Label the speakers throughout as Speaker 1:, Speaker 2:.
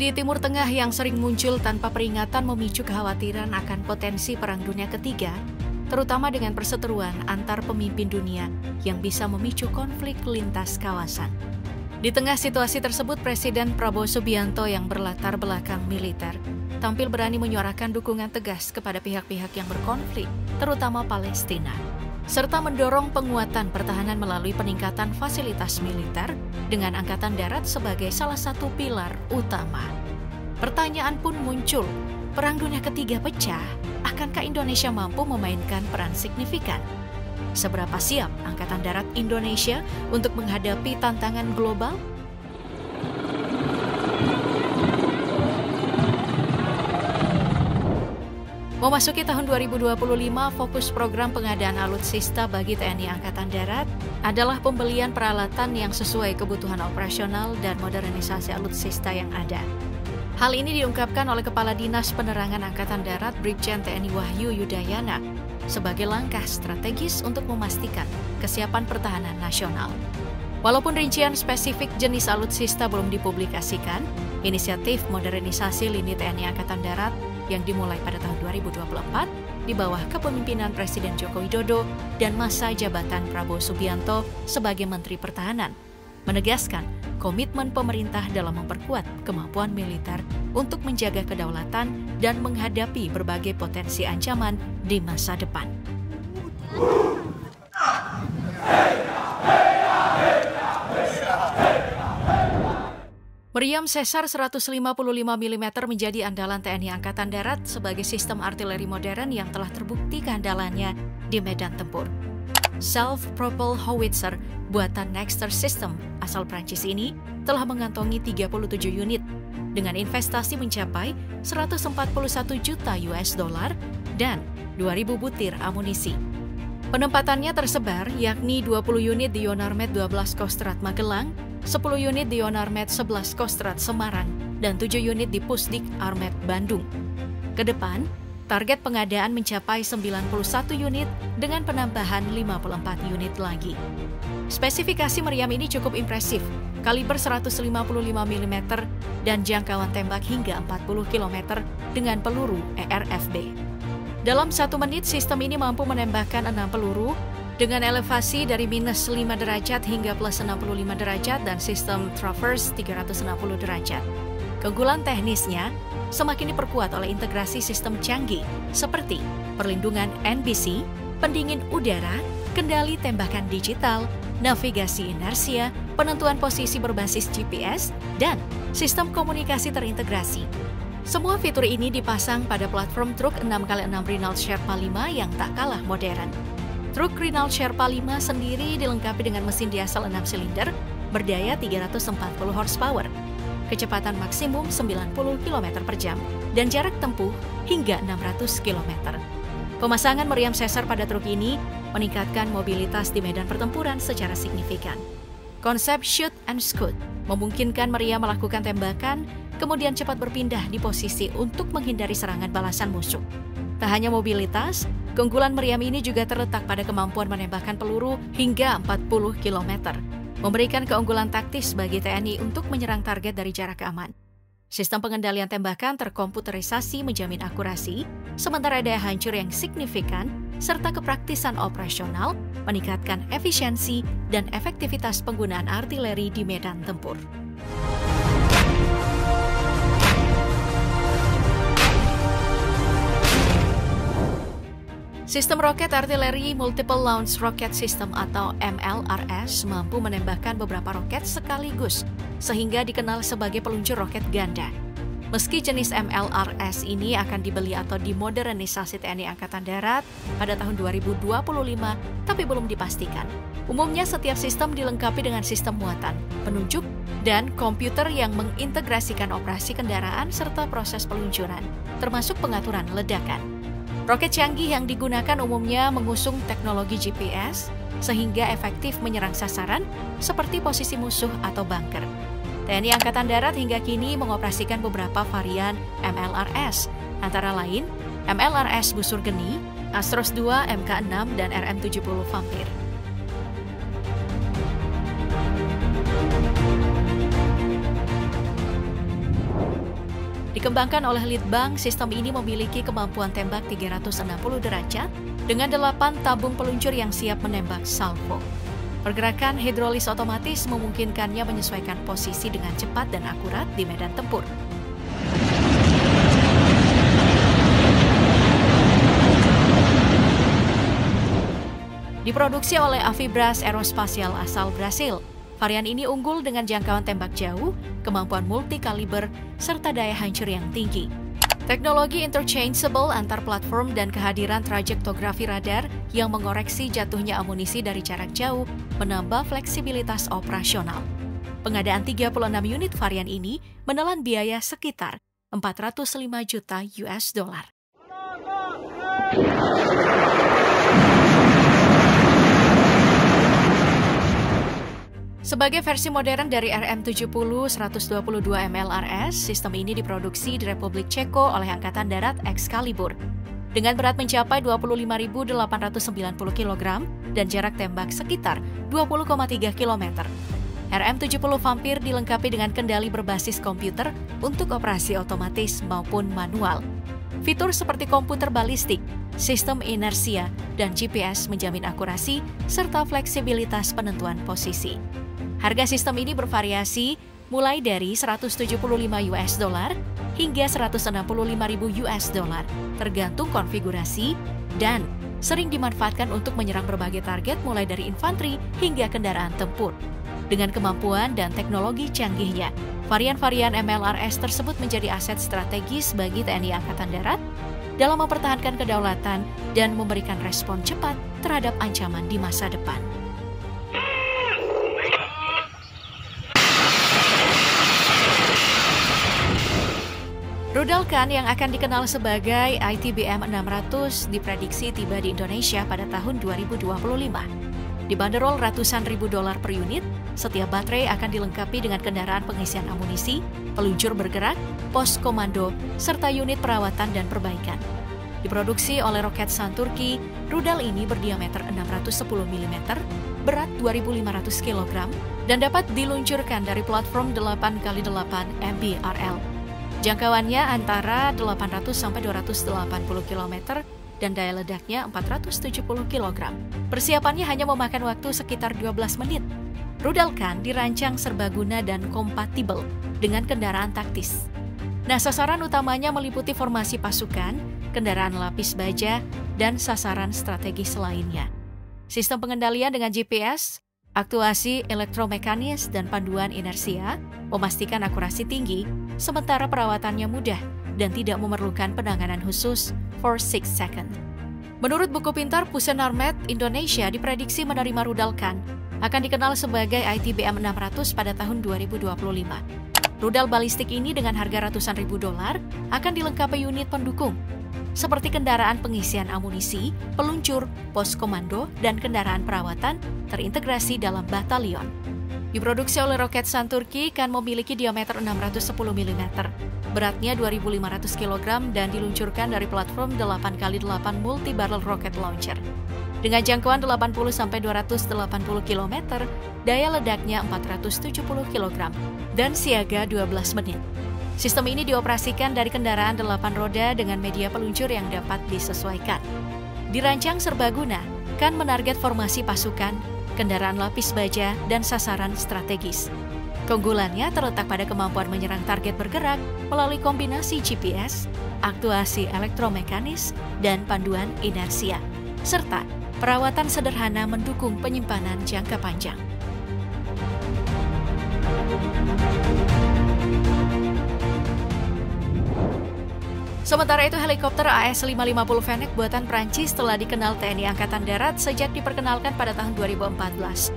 Speaker 1: Di Timur Tengah yang sering muncul tanpa peringatan memicu kekhawatiran akan potensi Perang Dunia Ketiga, terutama dengan perseteruan antar pemimpin dunia yang bisa memicu konflik lintas kawasan. Di tengah situasi tersebut, Presiden Prabowo Subianto yang berlatar belakang militer tampil berani menyuarakan dukungan tegas kepada pihak-pihak yang berkonflik, terutama Palestina, serta mendorong penguatan pertahanan melalui peningkatan fasilitas militer dengan Angkatan Darat sebagai salah satu pilar utama. Pertanyaan pun muncul, Perang Dunia Ketiga pecah, akankah Indonesia mampu memainkan peran signifikan? Seberapa siap Angkatan Darat Indonesia untuk menghadapi tantangan global? Memasuki tahun 2025, fokus program pengadaan alutsista bagi TNI Angkatan Darat adalah pembelian peralatan yang sesuai kebutuhan operasional dan modernisasi alutsista yang ada. Hal ini diungkapkan oleh Kepala Dinas Penerangan Angkatan Darat Brigjen TNI Wahyu Yudayana sebagai langkah strategis untuk memastikan kesiapan pertahanan nasional. Walaupun rincian spesifik jenis alutsista belum dipublikasikan, inisiatif modernisasi lini TNI Angkatan Darat yang dimulai pada tahun 2024 di bawah kepemimpinan Presiden Joko Widodo dan masa jabatan Prabowo Subianto sebagai Menteri Pertahanan, menegaskan komitmen pemerintah dalam memperkuat kemampuan militer untuk menjaga kedaulatan dan menghadapi berbagai potensi ancaman di masa depan. Meriam Caesar 155 mm menjadi andalan TNI Angkatan Darat sebagai sistem artileri modern yang telah terbukti keandalannya di medan tempur. Self-propelled howitzer buatan Nexter System asal Prancis ini telah mengantongi 37 unit dengan investasi mencapai 141 juta US dollar dan 2.000 butir amunisi. Penempatannya tersebar yakni 20 unit di Yonarmet 12 Kostrad Magelang, 10 unit di Yonarmet 11 Kostrad Semarang, dan 7 unit di Pusdik Armet Bandung. Kedepan, target pengadaan mencapai 91 unit dengan penambahan 54 unit lagi. Spesifikasi meriam ini cukup impresif, kaliber 155 mm dan jangkauan tembak hingga 40 km dengan peluru ERFB. Dalam 1 menit, sistem ini mampu menembakkan 6 peluru dengan elevasi dari minus 5 derajat hingga plus 65 derajat dan sistem traverse 360 derajat. Keunggulan teknisnya semakin diperkuat oleh integrasi sistem canggih seperti perlindungan NBC, pendingin udara, kendali tembakan digital, navigasi inersia, penentuan posisi berbasis GPS, dan sistem komunikasi terintegrasi. Semua fitur ini dipasang pada platform truk 6x6 Renault Sherpa 5 yang tak kalah modern. Truk Renault Sherpa 5 sendiri dilengkapi dengan mesin diesel 6 silinder berdaya 340 horsepower, kecepatan maksimum 90 km per jam, dan jarak tempuh hingga 600 km. Pemasangan meriam Caesar pada truk ini meningkatkan mobilitas di medan pertempuran secara signifikan. Konsep shoot and scoot memungkinkan meriam melakukan tembakan, kemudian cepat berpindah di posisi untuk menghindari serangan balasan musuh. Tak hanya mobilitas, keunggulan meriam ini juga terletak pada kemampuan menembakkan peluru hingga 40 km, memberikan keunggulan taktis bagi TNI untuk menyerang target dari jarak aman. Sistem pengendalian tembakan terkomputerisasi menjamin akurasi, sementara daya hancur yang signifikan, serta kepraktisan operasional meningkatkan efisiensi dan efektivitas penggunaan artileri di medan tempur. Sistem roket artileri Multiple Launch Rocket System atau MLRS mampu menembakkan beberapa roket sekaligus, sehingga dikenal sebagai peluncur roket ganda. Meski jenis MLRS ini akan dibeli atau dimodernisasi TNI Angkatan Darat pada tahun 2025, tapi belum dipastikan. Umumnya setiap sistem dilengkapi dengan sistem muatan, penunjuk, dan komputer yang mengintegrasikan operasi kendaraan serta proses peluncuran, termasuk pengaturan ledakan. Roket canggih yang digunakan umumnya mengusung teknologi GPS sehingga efektif menyerang sasaran seperti posisi musuh atau bunker. TNI Angkatan Darat hingga kini mengoperasikan beberapa varian MLRS, antara lain MLRS Busur Geni, Astros II, MK6, dan RM70 Vampir. Dikembangkan oleh Litbang, sistem ini memiliki kemampuan tembak 360 derajat dengan 8 tabung peluncur yang siap menembak salvo. Pergerakan hidrolis otomatis memungkinkannya menyesuaikan posisi dengan cepat dan akurat di medan tempur. Diproduksi oleh Avibras Aerospatial asal Brasil, varian ini unggul dengan jangkauan tembak jauh, kemampuan multi-kaliber, serta daya hancur yang tinggi. Teknologi interchangeable antar platform dan kehadiran trajektografi radar yang mengoreksi jatuhnya amunisi dari jarak jauh menambah fleksibilitas operasional. Pengadaan 36 unit varian ini menelan biaya sekitar 405 juta US dollar. Sebagai versi modern dari RM70-122 MLRS, sistem ini diproduksi di Republik Ceko oleh Angkatan Darat Excalibur. Dengan berat mencapai 25.890 kg dan jarak tembak sekitar 20,3 km. RM70 Vampir dilengkapi dengan kendali berbasis komputer untuk operasi otomatis maupun manual. Fitur seperti komputer balistik, sistem inersia, dan GPS menjamin akurasi serta fleksibilitas penentuan posisi. Harga sistem ini bervariasi mulai dari 175 US dollar hingga 165.000 US dollar, tergantung konfigurasi dan sering dimanfaatkan untuk menyerang berbagai target mulai dari infanteri hingga kendaraan tempur. Dengan kemampuan dan teknologi canggihnya, varian-varian MLRS tersebut menjadi aset strategis bagi TNI Angkatan Darat dalam mempertahankan kedaulatan dan memberikan respon cepat terhadap ancaman di masa depan. Rudal Khan yang akan dikenal sebagai ITBM 600 diprediksi tiba di Indonesia pada tahun 2025. Dibanderol ratusan ribu dolar per unit, setiap baterai akan dilengkapi dengan kendaraan pengisian amunisi, peluncur bergerak, pos komando, serta unit perawatan dan perbaikan. Diproduksi oleh Roketsan Turki, rudal ini berdiameter 610 mm, berat 2.500 kg, dan dapat diluncurkan dari platform 8x8 MBRL. Jangkauannya antara 800 sampai 280 km dan daya ledaknya 470 kg. Persiapannya hanya memakan waktu sekitar 12 menit. Rudal Khan dirancang serbaguna dan kompatibel dengan kendaraan taktis. Nah, sasaran utamanya meliputi formasi pasukan, kendaraan lapis baja, dan sasaran strategis lainnya. Sistem pengendalian dengan GPS, aktuasi elektromekanis, dan panduan inersia memastikan akurasi tinggi, sementara perawatannya mudah dan tidak memerlukan penanganan khusus for 6 seconds. Menurut buku pintar Pusen Armet, Indonesia diprediksi menerima rudal Khan akan dikenal sebagai ITBM 600 pada tahun 2025. Rudal balistik ini dengan harga ratusan ribu dolar akan dilengkapi unit pendukung, seperti kendaraan pengisian amunisi, peluncur, pos komando, dan kendaraan perawatan terintegrasi dalam batalion. Diproduksi oleh Roketsan Turki, Khan memiliki diameter 610 mm, beratnya 2.500 kg dan diluncurkan dari platform 8x8 multi-barrel rocket launcher. Dengan jangkauan 80-280 km, daya ledaknya 470 kg, dan siaga 12 menit. Sistem ini dioperasikan dari kendaraan 8 roda dengan media peluncur yang dapat disesuaikan. Dirancang serbaguna, Khan menarget formasi pasukan, kendaraan lapis baja, dan sasaran strategis. Keunggulannya terletak pada kemampuan menyerang target bergerak melalui kombinasi GPS, aktuasi elektromekanis, dan panduan inersia, serta perawatan sederhana mendukung penyimpanan jangka panjang. Sementara itu, helikopter AS550 Fennec buatan Prancis telah dikenal TNI Angkatan Darat sejak diperkenalkan pada tahun 2014.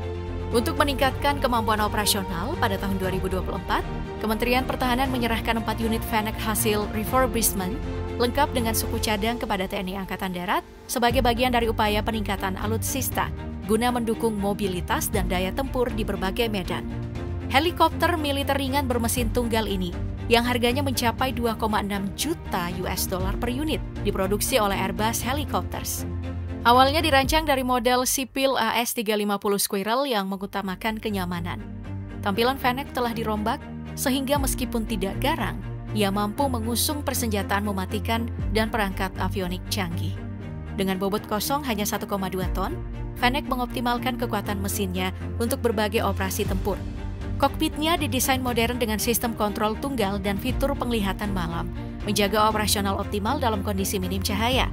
Speaker 1: Untuk meningkatkan kemampuan operasional, pada tahun 2024, Kementerian Pertahanan menyerahkan 4 unit Fennec hasil refurbishment lengkap dengan suku cadang kepada TNI Angkatan Darat sebagai bagian dari upaya peningkatan alutsista guna mendukung mobilitas dan daya tempur di berbagai medan. Helikopter militer ringan bermesin tunggal ini yang harganya mencapai 2,6 juta US dollar per unit, diproduksi oleh Airbus Helicopters. Awalnya dirancang dari model sipil AS350 Squirrel yang mengutamakan kenyamanan. Tampilan Fennec telah dirombak sehingga meskipun tidak garang, yang mampu mengusung persenjataan mematikan dan perangkat avionik canggih. Dengan bobot kosong hanya 1,2 ton, Fennec mengoptimalkan kekuatan mesinnya untuk berbagai operasi tempur. Kokpitnya didesain modern dengan sistem kontrol tunggal dan fitur penglihatan malam, menjaga operasional optimal dalam kondisi minim cahaya.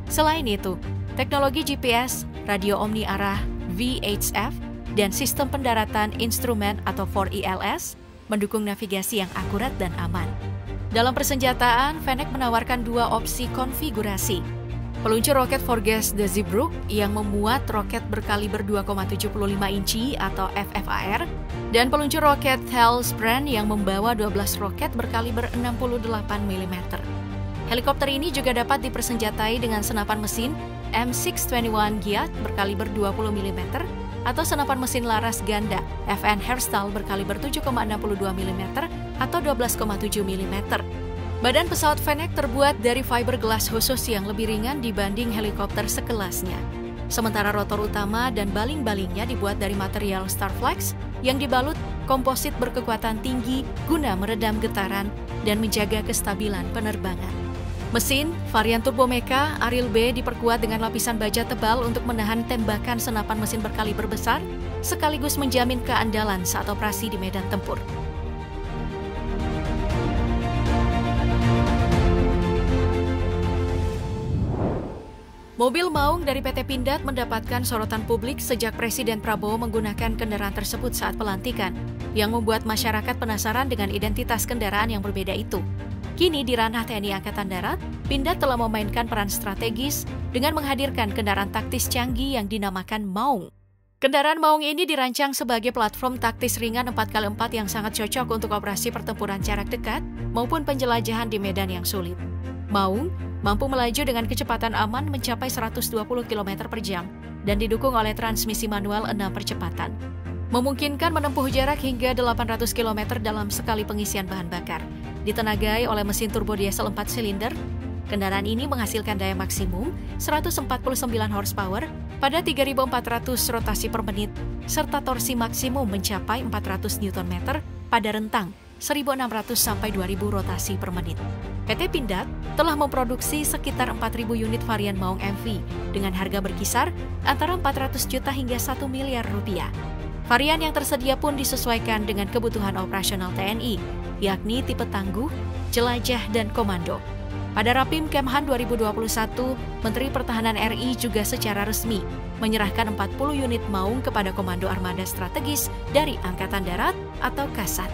Speaker 1: Selain itu, teknologi GPS, radio omni arah VHF, dan sistem pendaratan instrumen atau 4ILS mendukung navigasi yang akurat dan aman. Dalam persenjataan, Fennec menawarkan dua opsi konfigurasi. Peluncur roket Forges de Zeebrugge yang memuat roket berkaliber 2,75 inci atau FFAR dan peluncur roket Hellsbrand yang membawa 12 roket berkaliber 68 mm. Helikopter ini juga dapat dipersenjatai dengan senapan mesin M621 Giat berkaliber 20 mm atau senapan mesin laras ganda FN Herstal berkaliber 7,62 mm atau 12,7 mm. Badan pesawat Fennec terbuat dari fiberglass khusus yang lebih ringan dibanding helikopter sekelasnya. Sementara rotor utama dan baling-balingnya dibuat dari material Starflex yang dibalut komposit berkekuatan tinggi guna meredam getaran dan menjaga kestabilan penerbangan. Mesin, varian Turbomeca Ariel B diperkuat dengan lapisan baja tebal untuk menahan tembakan senapan mesin berkaliber besar, sekaligus menjamin keandalan saat operasi di medan tempur. Mobil maung dari PT Pindad mendapatkan sorotan publik sejak Presiden Prabowo menggunakan kendaraan tersebut saat pelantikan, yang membuat masyarakat penasaran dengan identitas kendaraan yang berbeda itu. Kini di ranah TNI Angkatan Darat, Pindad telah memainkan peran strategis dengan menghadirkan kendaraan taktis canggih yang dinamakan Maung. Kendaraan Maung ini dirancang sebagai platform taktis ringan 4x4 yang sangat cocok untuk operasi pertempuran jarak dekat maupun penjelajahan di medan yang sulit. Maung mampu melaju dengan kecepatan aman mencapai 120 km per jam dan didukung oleh transmisi manual 6 percepatan. Memungkinkan menempuh jarak hingga 800 km dalam sekali pengisian bahan bakar. Ditenagai oleh mesin turbo diesel 4 silinder, kendaraan ini menghasilkan daya maksimum 149 horsepower pada 3.400 rotasi per menit, serta torsi maksimum mencapai 400 Nm pada rentang 1.600 sampai 2.000 rotasi per menit. PT Pindad telah memproduksi sekitar 4.000 unit varian Maung MV dengan harga berkisar antara 400 juta hingga 1 miliar rupiah. Varian yang tersedia pun disesuaikan dengan kebutuhan operasional TNI, yakni tipe tangguh, jelajah, dan komando. Pada Rapim Kemhan 2021, Menteri Pertahanan RI juga secara resmi menyerahkan 40 unit Maung kepada Komando Armada Strategis dari Angkatan Darat atau KASAT,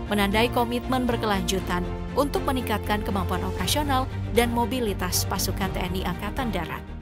Speaker 1: menandai komitmen berkelanjutan untuk meningkatkan kemampuan operasional dan mobilitas pasukan TNI Angkatan Darat.